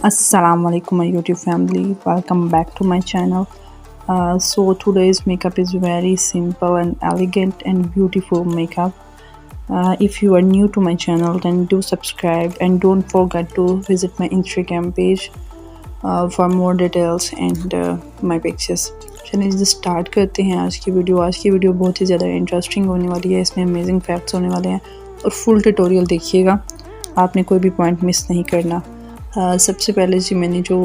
Assalamualaikum my YouTube family, welcome back to my channel. So today's makeup is very simple and elegant and beautiful makeup. If you are new to my channel, then do subscribe and don't forget to visit my Instagram page for more details and my pictures. चलिए जी start करते हैं आज की video बहुत ही ज़्यादा interesting होने वाली है। इसमें अमेजिंग फैक्ट्स होने वाले हैं और फुल ट्यूटोरियल देखिएगा, आपने कोई भी पॉइंट मिस नहीं करना। सबसे पहले जी मैंने जो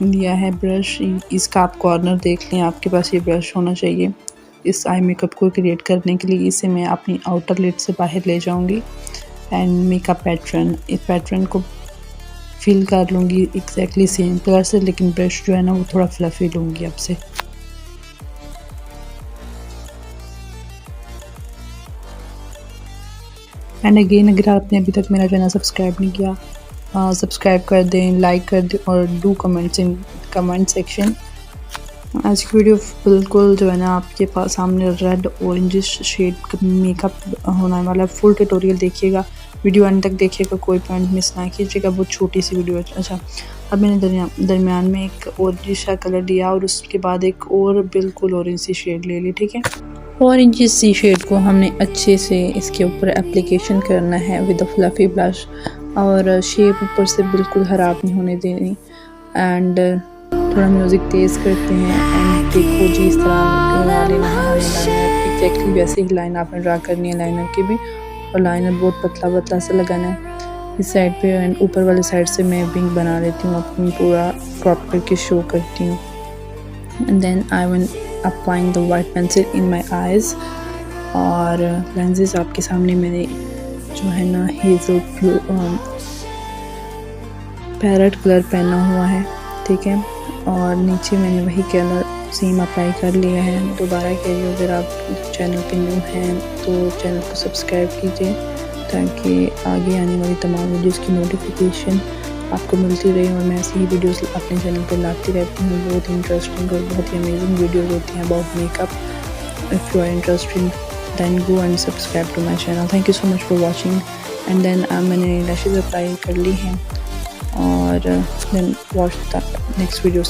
लिया है ब्रश, इसका आप कॉर्नर देख लें, आपके पास ये ब्रश होना चाहिए। इस आई मेकअप को क्रिएट करने के लिए इसे मैं अपनी आउटर लिड से बाहर ले जाऊंगी एंड मेकअप पैटर्न, इस पैटर्न को फिल कर लूँगी एग्जैक्टली सेम कलर से, लेकिन ब्रश जो है ना वो थोड़ा फ्लफी लूँगी आपसे। एंड अगेन अगर आपने अभी तक मेरा चैनल सब्सक्राइब नहीं किया, सब्सक्राइब कर दें, लाइक कर दें और do comments in comment section. आज की वीडियो बिल्कुल जो है ना आपके पास सामने रेड ऑरेंजिश शेड मेकअप होने वाला है। फुल ट्यूटोरियल देखिएगा, वीडियो एंड तक देखिएगा, कोई पॉइंट मिस ना कीजिएगा। बहुत छोटी सी वीडियो है। अच्छा, अब मैंने दरमियान में एक ऑरेंजिश सा कलर लिया और उसके बाद एक और बिल्कुल ऑरेंज सी शेड ले ली। ठीक है, ऑरेंज सी शेड को हमने अच्छे से इसके ऊपर एप्लीकेशन करना है विद अ फ्लफी ब्रश, और शेप ऊपर से बिल्कुल ख़राब नहीं होने देनी। एंड थोड़ा म्यूज़िक तेज़ करते हैं एंड देखो जी इस तरह लेना है लाइनर, एग्जैक्टली वैसे ही लाइन आपने ड्रा करनी है लाइनर की भी, और लाइनर बहुत पतला पतला से लगाना है इस साइड पे। एंड ऊपर वाले साइड से मैं विंग बना लेती हूँ, अपनी पूरा क्रॉप करके शो करती हूँ। And then I will applying the white pencil in my eyes, और लेंसेज आपके सामने मैंने जो है ना हेज़ल पैरेट कलर पहना हुआ है। ठीक है, और नीचे मैंने वही कलर सेम अप्लाई कर लिया है। दोबारा कह रही हूँ, अगर आप चैनल पे न्यू हैं तो चैनल को सब्सक्राइब कीजिए ताकि आगे आने वाली तमाम वीडियोस की नोटिफिकेशन आपको मिलती रहे, और मैं ऐसी ही वीडियोस अपने चैनल पे लाती रहती हूँ। बहुत ही इंटरेस्टिंग और बहुत ही अमेजिंग वीडियोस होती हैं about makeup. If you are interested then go and subscribe to my channel. Thank you so much for watching. And then मैंने lashes अप्लाई कर ली हैं, और then watch the next video.